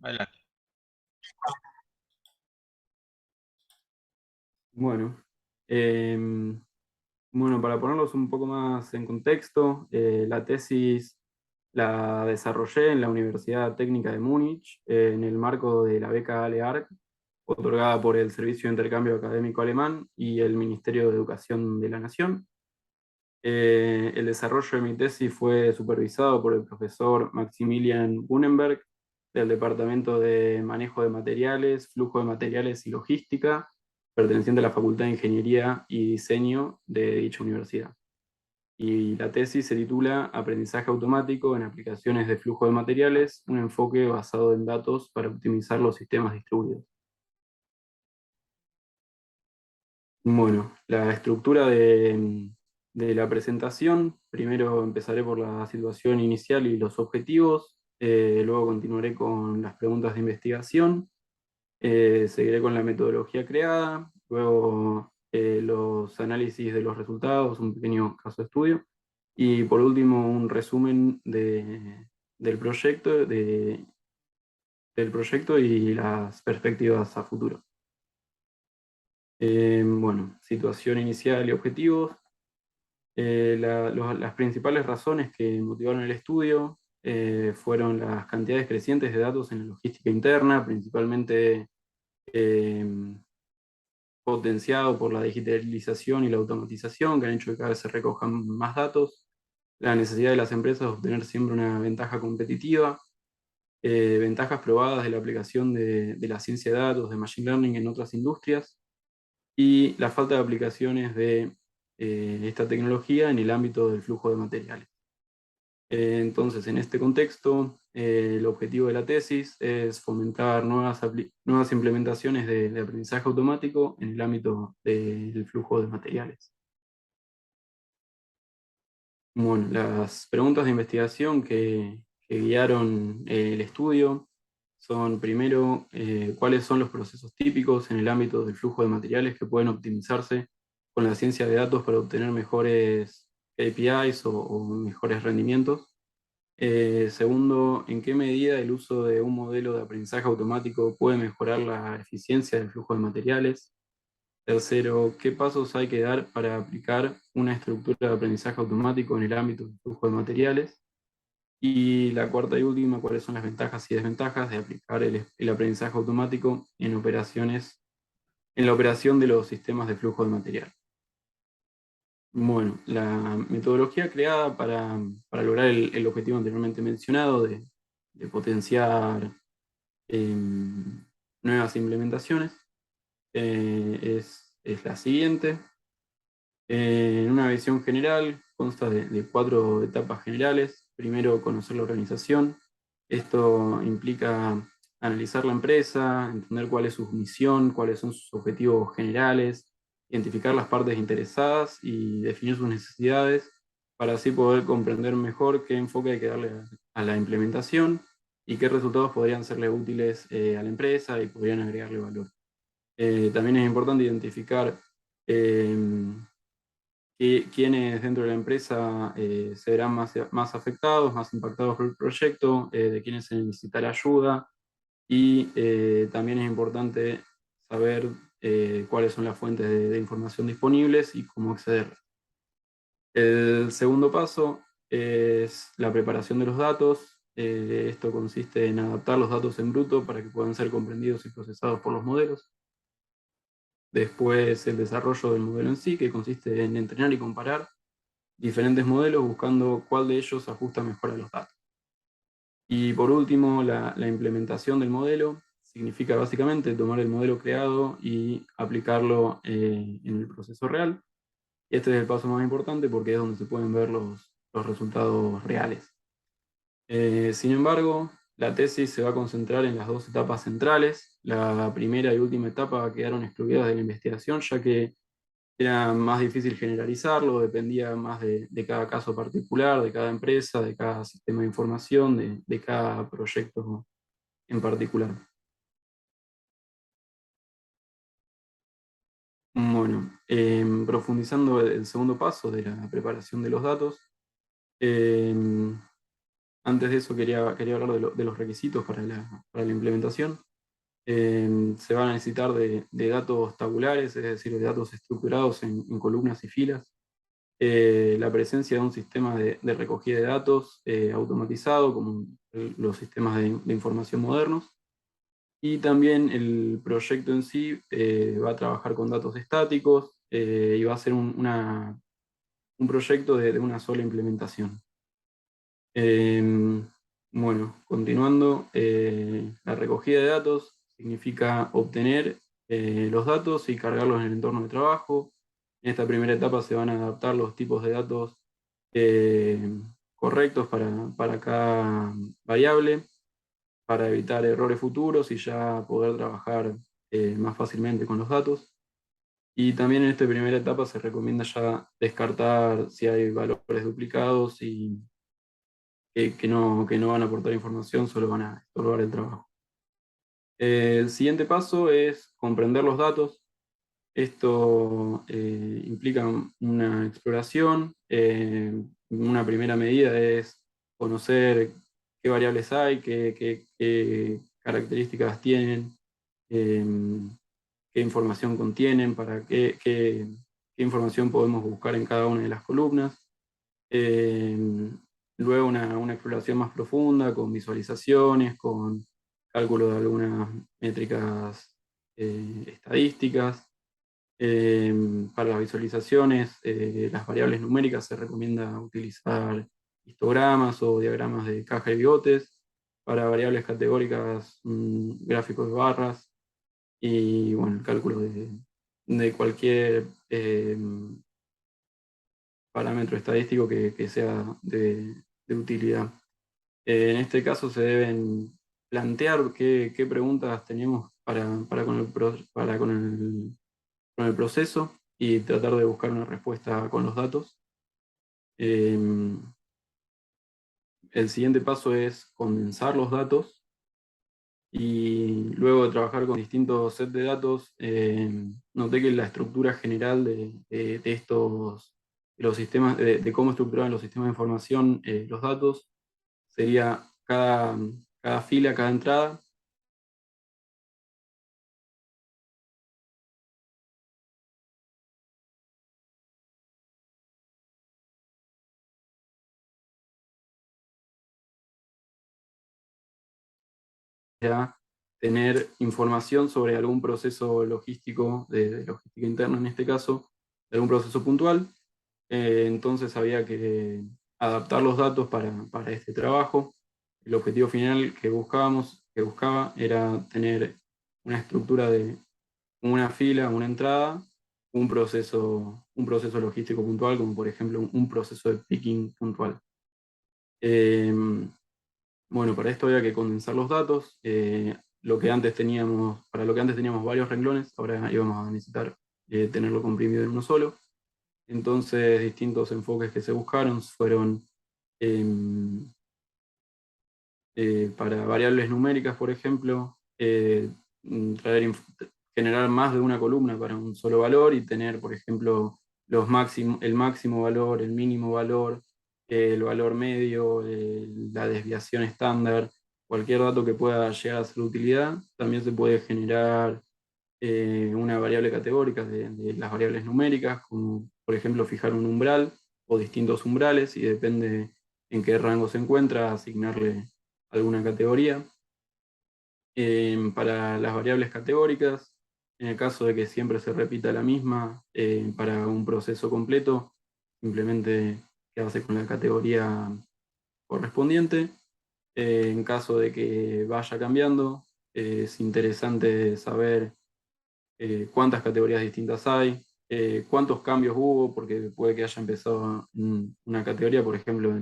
Adelante. Bueno, em, bueno, para ponerlos un poco más en contexto, la tesis la desarrollé en la Universidad Técnica de Múnich, en el marco de la beca ALE-ARC, otorgada por el Servicio de Intercambio Académico Alemán y el Ministerio de Educación de la Nación. El desarrollo de mi tesis fue supervisado por el profesor Maximilian Bunenberg, del Departamento de Manejo de Materiales, Flujo de Materiales y Logística, perteneciente a la Facultad de Ingeniería y Diseño de dicha universidad. Y la tesis se titula Aprendizaje automático en aplicaciones de flujo de materiales, un enfoque basado en datos para optimizar los sistemas distribuidos. Bueno, la estructura de la presentación, primero empezaré por la situación inicial y los objetivos, luego continuaré con las preguntas de investigación, seguiré con la metodología creada, luego los análisis de los resultados, un pequeño caso de estudio, y por último un resumen del del proyecto y las perspectivas a futuro. Bueno, situación inicial y objetivos. Las principales razones que motivaron el estudio fueron las cantidades crecientes de datos en la logística interna, principalmente eh, potenciado por la digitalización y la automatización, que han hecho que cada vez se recojan más datos, la necesidad de las empresas de obtener siempre una ventaja competitiva, ventajas probadas de la aplicación de la ciencia de datos, de Machine Learning en otras industrias, y la falta de aplicaciones de esta tecnología en el ámbito del flujo de materiales. Entonces, en este contexto, el objetivo de la tesis es fomentar nuevas implementaciones de aprendizaje automático en el ámbito del flujo de materiales. Bueno, las preguntas de investigación que guiaron el estudio son, primero, cuáles son los procesos típicos en el ámbito del flujo de materiales que pueden optimizarse con la ciencia de datos para obtener mejores KPIs o mejores rendimientos. Segundo, ¿en qué medida el uso de un modelo de aprendizaje automático puede mejorar la eficiencia del flujo de materiales? Tercero, ¿qué pasos hay que dar para aplicar una estructura de aprendizaje automático en el ámbito del flujo de materiales? Y la cuarta y última, ¿cuáles son las ventajas y desventajas de aplicar el aprendizaje automático en en la operación de los sistemas de flujo de material? Bueno, la metodología creada para lograr el objetivo anteriormente mencionado de potenciar nuevas implementaciones es la siguiente. En una visión general, consta de cuatro etapas generales. Primero, conocer la organización. Esto implica analizar la empresa, entender cuál es su misión, cuáles son sus objetivos generales, identificar las partes interesadas y definir sus necesidades para así poder comprender mejor qué enfoque hay que darle a la implementación y qué resultados podrían serle útiles a la empresa y podrían agregarle valor. También es importante identificar eh, quiénes dentro de la empresa se verán más afectados, más impactados por el proyecto, de quiénes se necesitará ayuda y también es importante saber cuáles son las fuentes de información disponibles y cómo acceder. El segundo paso es la preparación de los datos. Esto consiste en adaptar los datos en bruto para que puedan ser comprendidos y procesados por los modelos. Después el desarrollo del modelo en sí, que consiste en entrenar y comparar diferentes modelos buscando cuál de ellos ajusta mejor a los datos. Y por último, la implementación del modelo significa básicamente tomar el modelo creado y aplicarlo en el proceso real. Y este es el paso más importante porque es donde se pueden ver los resultados reales. Sin embargo, la tesis se va a concentrar en las dos etapas centrales. La primera y última etapa quedaron excluidas de la investigación, ya que era más difícil generalizarlo, dependía más de cada caso particular, de cada empresa, de cada sistema de información, de cada proyecto en particular. Bueno, profundizando el segundo paso de la preparación de los datos, eh, Antes de eso quería hablar de los requisitos para la implementación. Se van a necesitar de datos tabulares, es decir, de datos estructurados en columnas y filas. La presencia de un sistema de recogida de datos automatizado, como los sistemas de información modernos. Y también el proyecto en sí va a trabajar con datos estáticos y va a ser un proyecto de una sola implementación. Bueno, continuando, la recogida de datos significa obtener los datos y cargarlos en el entorno de trabajo. En esta primera etapa se van a adaptar los tipos de datos eh, correctos para cada variable, para evitar errores futuros y ya poder trabajar más fácilmente con los datos. Y también en esta primera etapa se recomienda ya descartar si hay valores duplicados y que no van a aportar información, solo van a estorbar el trabajo. El siguiente paso es comprender los datos. Esto implica una exploración. Una primera medida es conocer qué variables hay, qué características tienen, eh, qué información contienen, qué información podemos buscar en cada una de las columnas. Eh, Luego una exploración más profunda con visualizaciones, con cálculo de algunas métricas estadísticas. Para las visualizaciones, las variables numéricas se recomienda utilizar histogramas o diagramas de caja y bigotes. Para variables categóricas, gráficos de barras. Y bueno, el cálculo de cualquier parámetro estadístico que sea de utilidad. En este caso se deben plantear qué preguntas tenemos con el proceso y tratar de buscar una respuesta con los datos. Eh, el siguiente paso es condensar los datos y luego de trabajar con distintos sets de datos, noté que la estructura general de los sistemas, de cómo estructurar los sistemas de información los datos, sería cada fila, cada entrada. Ya tener información sobre algún proceso logístico, de logística interna en este caso, de algún proceso puntual. Entonces había que adaptar los datos para este trabajo. El objetivo final que buscaba era tener una estructura de una fila, una entrada, un proceso logístico puntual, como por ejemplo un proceso de picking puntual. Eh, bueno, para esto había que condensar los datos. Para lo que antes teníamos varios renglones, ahora íbamos a necesitar tenerlo comprimido en uno solo. Entonces, distintos enfoques que se buscaron fueron em, para variables numéricas, por ejemplo, generar más de una columna para un solo valor y tener, por ejemplo, el máximo valor, el mínimo valor, el valor medio, la desviación estándar, cualquier dato que pueda llegar a ser de utilidad. También se puede generar una variable categórica de las variables numéricas, como por ejemplo fijar un umbral o distintos umbrales, y depende en qué rango se encuentra, asignarle alguna categoría. Para las variables categóricas, en el caso de que siempre se repita la misma para un proceso completo, simplemente quedarse con la categoría correspondiente. En caso de que vaya cambiando, es interesante saber cuántas categorías distintas hay, cuántos cambios hubo, porque puede que haya empezado en una categoría, por ejemplo,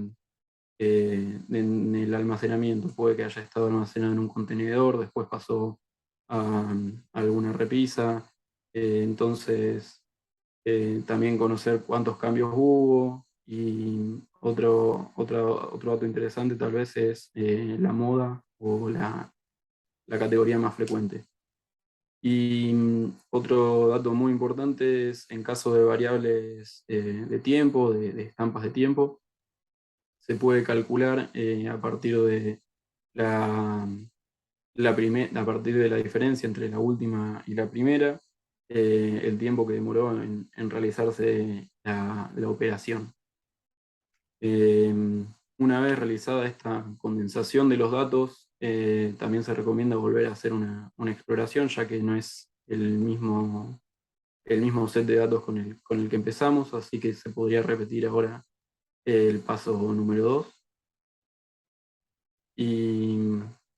en el almacenamiento, puede que haya estado almacenado en un contenedor, después pasó a alguna repisa. Entonces también conocer cuántos cambios hubo. Y otro dato interesante tal vez es la moda o la categoría más frecuente. Y otro dato muy importante es en caso de variables de tiempo, de estampas de tiempo, se puede calcular a partir de la, a partir de la diferencia entre la última y la primera, el tiempo que demoró en realizarse la operación. Una vez realizada esta condensación de los datos, también se recomienda volver a hacer una exploración, ya que no es el mismo set de datos con el que empezamos, así que se podría repetir ahora el paso número 2. Y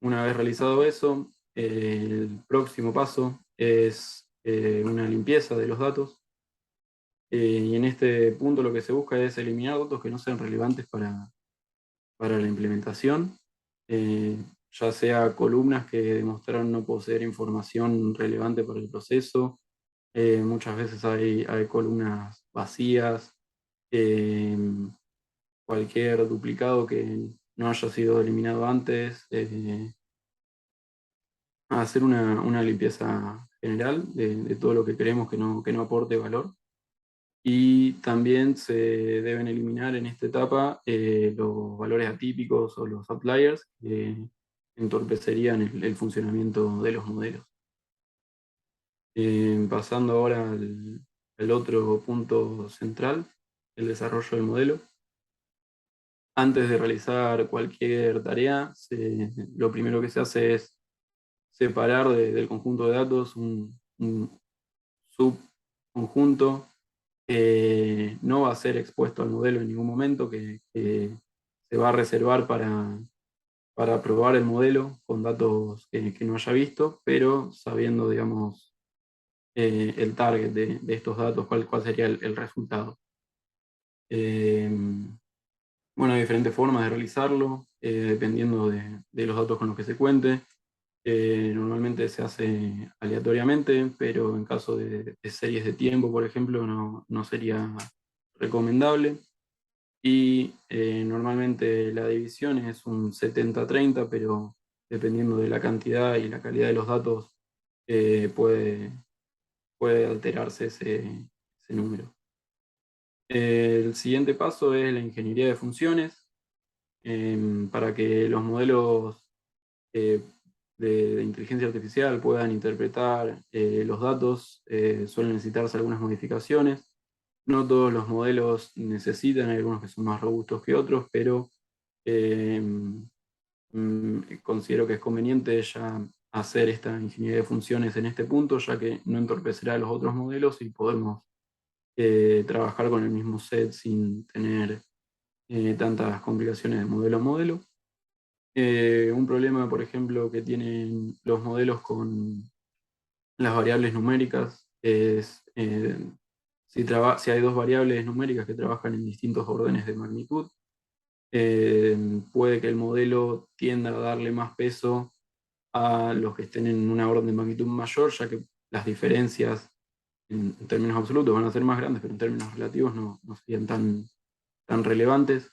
una vez realizado eso, el próximo paso es una limpieza de los datos. Y en este punto lo que se busca es eliminar datos que no sean relevantes para la implementación, ya sea columnas que demostraron no poseer información relevante para el proceso. Muchas veces hay columnas vacías, eh, cualquier duplicado que no haya sido eliminado antes, hacer una limpieza general de todo lo que creemos que no aporte valor. Y también se deben eliminar en esta etapa los valores atípicos o los outliers que entorpecerían el funcionamiento de los modelos. Pasando ahora al otro punto central, el desarrollo del modelo. Antes de realizar cualquier tarea, lo primero que se hace es separar del conjunto de datos un subconjunto que no va a ser expuesto al modelo en ningún momento, que se va a reservar para probar el modelo con datos que no haya visto, pero sabiendo, digamos, el target de estos datos, cuál sería el resultado. Eh, bueno, hay diferentes formas de realizarlo, dependiendo de los datos con los que se cuente. Normalmente se hace aleatoriamente, pero en caso de series de tiempo, por ejemplo, no sería recomendable. Y normalmente la división es un 70-30, pero dependiendo de la cantidad y la calidad de los datos, puede alterarse ese número. El siguiente paso es la ingeniería de funciones. Para que los modelos eh, de inteligencia artificial puedan interpretar los datos, suelen necesitarse algunas modificaciones. No todos los modelos necesitan, hay algunos que son más robustos que otros, pero eh, considero que es conveniente ya hacer esta ingeniería de funciones en este punto, ya que no entorpecerá los otros modelos y podemos trabajar con el mismo set sin tener tantas complicaciones de modelo a modelo. Un problema, por ejemplo, que tienen los modelos con las variables numéricas es si hay dos variables numéricas que trabajan en distintos órdenes de magnitud, puede que el modelo tienda a darle más peso a los que estén en una orden de magnitud mayor, ya que las diferencias en términos absolutos van a ser más grandes, pero en términos relativos no serían tan relevantes.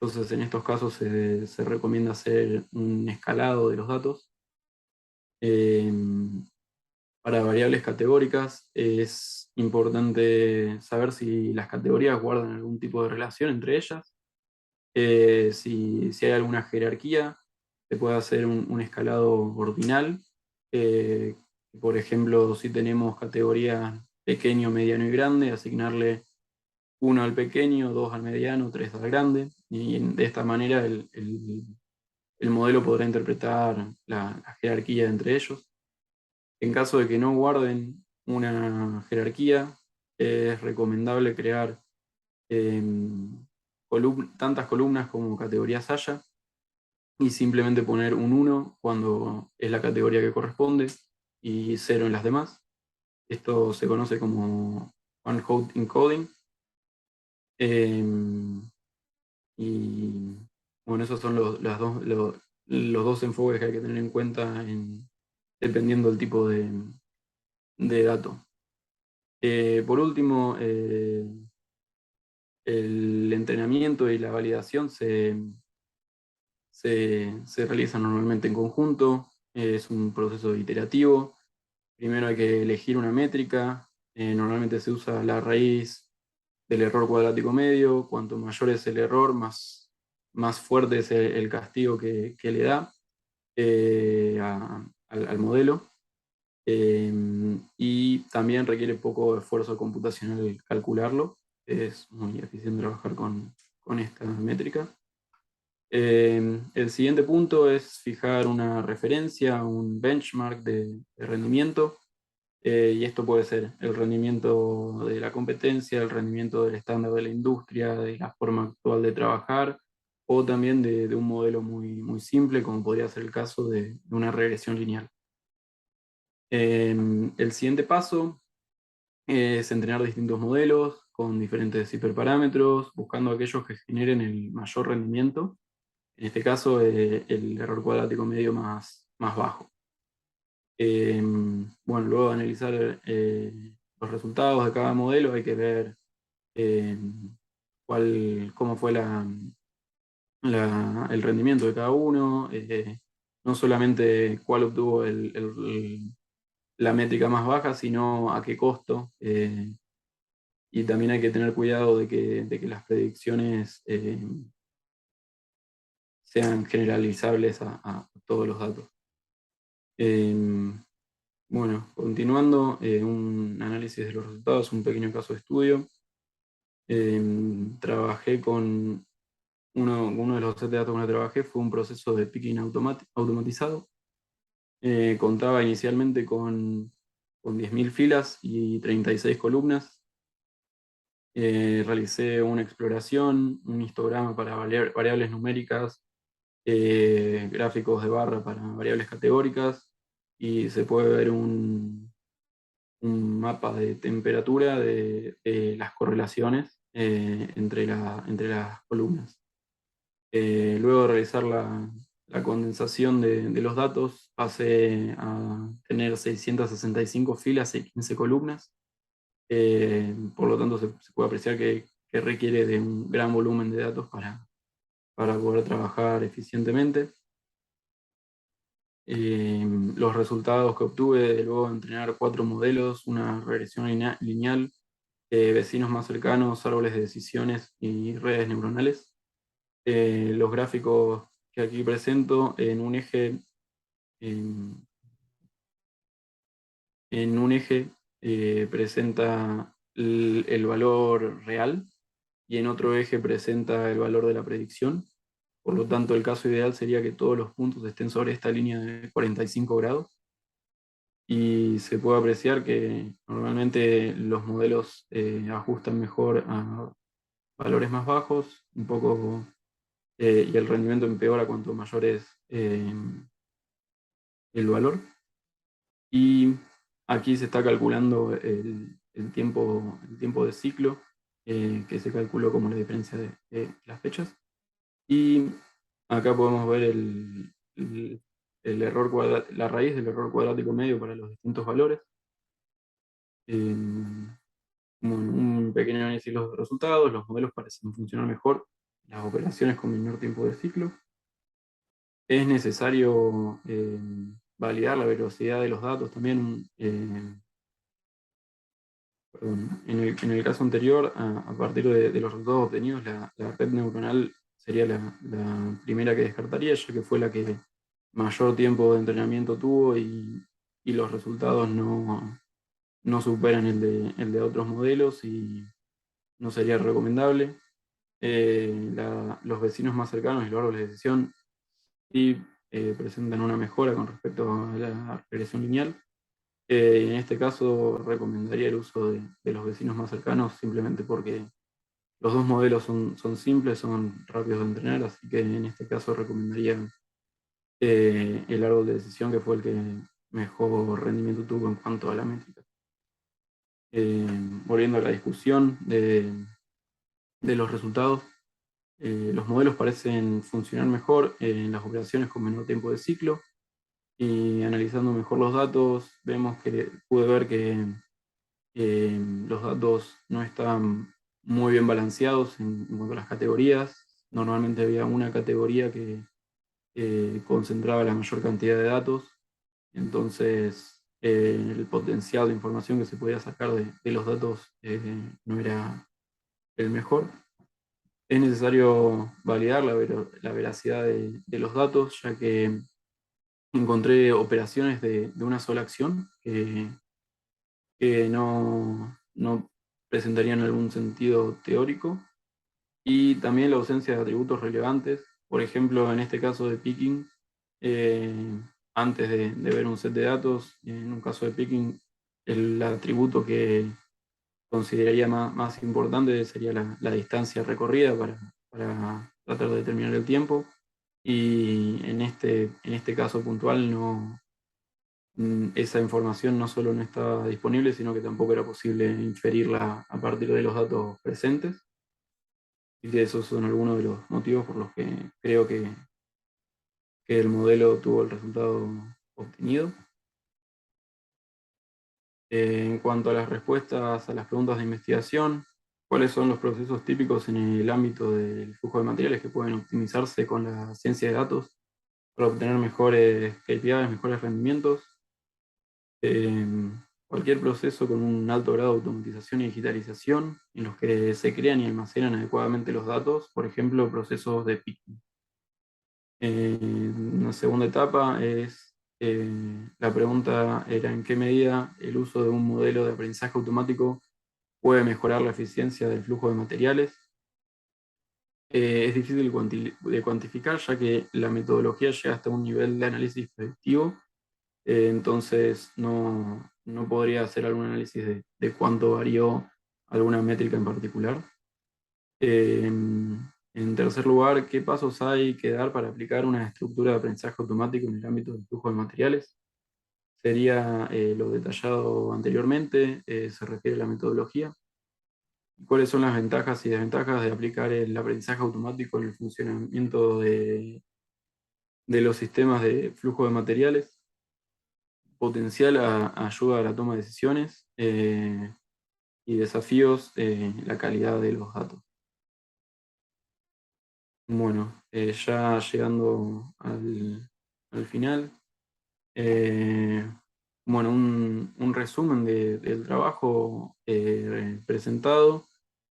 Entonces, en estos casos se recomienda hacer un escalado de los datos. Eh, para variables categóricas es importante saber si las categorías guardan algún tipo de relación entre ellas. Si hay alguna jerarquía, se puede hacer un escalado ordinal. Eh, por ejemplo, si tenemos categorías pequeño, mediano y grande, asignarle 1 al pequeño, 2 al mediano, 3 al grande, y de esta manera el modelo podrá interpretar la jerarquía entre ellos. En caso de que no guarden una jerarquía, es recomendable crear eh, tantas columnas como categorías haya y simplemente poner un 1 cuando es la categoría que corresponde y 0 en las demás. Esto se conoce como one-hot encoding. Y bueno, esos son los dos enfoques que hay que tener en cuenta dependiendo del tipo de dato. Por último, el entrenamiento y la validación se realizan normalmente en conjunto, es un proceso iterativo. Primero hay que elegir una métrica, normalmente se usa la raíz del error cuadrático medio, cuanto mayor es el error, más más fuerte es el castigo que le da al modelo. Y también requiere poco esfuerzo computacional calcularlo. Es muy eficiente trabajar con esta métrica. El siguiente punto es fijar una referencia, un benchmark de rendimiento. Y esto puede ser el rendimiento de la competencia, el rendimiento del estándar de la industria, de la forma actual de trabajar, o también de un modelo muy simple, como podría ser el caso de una regresión lineal. El siguiente paso es entrenar distintos modelos con diferentes hiperparámetros, buscando aquellos que generen el mayor rendimiento. En este caso, el error cuadrático medio más bajo. Bueno, luego de analizar los resultados de cada modelo, hay que ver eh, cómo fue el rendimiento de cada uno, no solamente cuál obtuvo la métrica más baja, sino a qué costo. Y también hay que tener cuidado de que las predicciones sean generalizables a todos los datos. Bueno, continuando, un análisis de los resultados, un pequeño caso de estudio. Trabajé con uno de los sets de datos con el que trabajé fue un proceso de picking automatizado. Contaba inicialmente con 10.000 filas y 36 columnas. Realicé una exploración, un histograma para variables numéricas, gráficos de barra para variables categóricas, y se puede ver un mapa de temperatura de las correlaciones entre las columnas. Luego de realizar la condensación de los datos, pasé a tener 665 filas y 15 columnas. Por lo tanto, se puede apreciar que requiere de un gran volumen de datos para poder trabajar eficientemente. Los resultados que obtuve luego de entrenar 4 modelos, una regresión lineal, vecinos más cercanos, árboles de decisiones y redes neuronales. Los gráficos que aquí presento en, en un eje presenta el valor real y en otro eje presenta el valor de la predicción. Por lo tanto, el caso ideal sería que todos los puntos estén sobre esta línea de 45 grados. Y se puede apreciar que normalmente los modelos ajustan mejor a valores más bajos, un poco, y el rendimiento empeora cuanto mayor es el valor. Y aquí se está calculando el tiempo de ciclo, que se calculó como la diferencia de las fechas. Y acá podemos ver la raíz del error cuadrático medio para los distintos valores. Como un pequeño análisis de los resultados, los modelos parecen funcionar mejor, las operaciones con menor tiempo de ciclo. Es necesario validar la velocidad de los datos también. En el caso anterior, a partir de los resultados obtenidos, la red neuronal sería la primera que descartaría, ya que fue la que mayor tiempo de entrenamiento tuvo y los resultados no superan el de otros modelos y no sería recomendable. Los vecinos más cercanos y los árboles de decisión sí presentan una mejora con respecto a la regresión lineal. En este caso recomendaría el uso de los vecinos más cercanos simplemente porque los dos modelos son simples, son rápidos de entrenar, así que en este caso recomendaría el árbol de decisión, que fue el que mejor rendimiento tuvo en cuanto a la métrica. Volviendo a la discusión de los resultados, los modelos parecen funcionar mejor en las operaciones con menor tiempo de ciclo, y analizando mejor los datos pude ver que los datos no estaban muy bien balanceados en cuanto a las categorías. Normalmente había una categoría que concentraba la mayor cantidad de datos, entonces el potencial de información que se podía sacar de los datos no era el mejor. Es necesario validar la veracidad de los datos, ya que encontré operaciones de una sola acción que no presentarían algún sentido teórico, y también la ausencia de atributos relevantes. Por ejemplo, en este caso de picking, eh, antes de ver un set de datos, en un caso de picking, el atributo que consideraría más importante sería la distancia recorrida para tratar de determinar el tiempo. Y en este caso puntual esa información no solo no estaba disponible, sino que tampoco era posible inferirla a partir de los datos presentes. Y que esos son algunos de los motivos por los que creo que el modelo tuvo el resultado obtenido. En cuanto a las respuestas a las preguntas de investigación, ¿cuáles son los procesos típicos en el ámbito del flujo de materiales que pueden optimizarse con la ciencia de datos para obtener mejores KPIs, mejores rendimientos? Eh, Cualquier proceso con un alto grado de automatización y digitalización en los que se crean y almacenan adecuadamente los datos, por ejemplo, procesos de picking. Una segunda etapa es, la pregunta era en qué medida el uso de un modelo de aprendizaje automático puede mejorar la eficiencia del flujo de materiales. Es difícil de cuantificar, ya que la metodología llega hasta un nivel de análisis predictivo. Entonces no podría hacer algún análisis de cuánto varió alguna métrica en particular. En tercer lugar, ¿qué pasos hay que dar para aplicar una estructura de aprendizaje automático en el ámbito del flujo de materiales? Sería lo detallado anteriormente, se refiere a la metodología. ¿Cuáles son las ventajas y desventajas de aplicar el aprendizaje automático en el funcionamiento de los sistemas de flujo de materiales? Potencial ayuda a la toma de decisiones, y desafíos, la calidad de los datos. Bueno, ya llegando al final, eh, bueno, un resumen del trabajo presentado.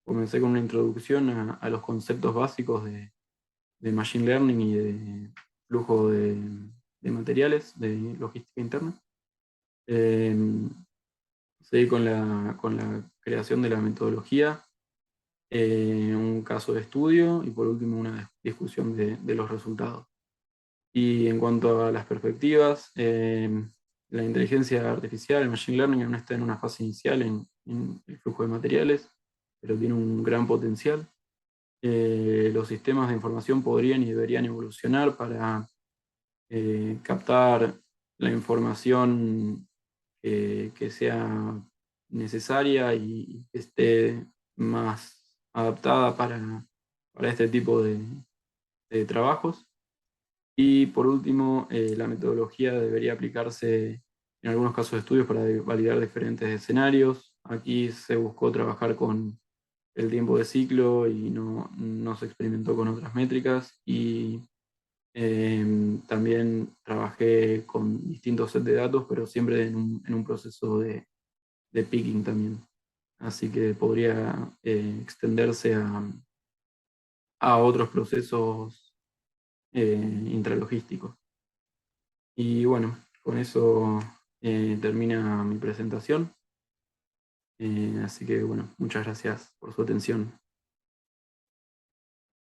Comencé con una introducción a los conceptos básicos de Machine Learning y de flujo de materiales, de logística interna. Eh, Seguí con la creación de la metodología, un caso de estudio y por último una discusión de los resultados. Y en cuanto a las perspectivas, la inteligencia artificial, el machine learning, aún está en una fase inicial en el flujo de materiales, pero tiene un gran potencial. Los sistemas de información podrían y deberían evolucionar para captar la información que sea necesaria y que esté más adaptada para este tipo de trabajos. Y por último, la metodología debería aplicarse en algunos casos de estudios para validar diferentes escenarios. Aquí se buscó trabajar con el tiempo de ciclo y no se experimentó con otras métricas. Y también trabajé con distintos sets de datos, pero siempre en un proceso de picking también. Así que podría extenderse a otros procesos intralogísticos. Y bueno, con eso termina mi presentación. Así que bueno, muchas gracias por su atención.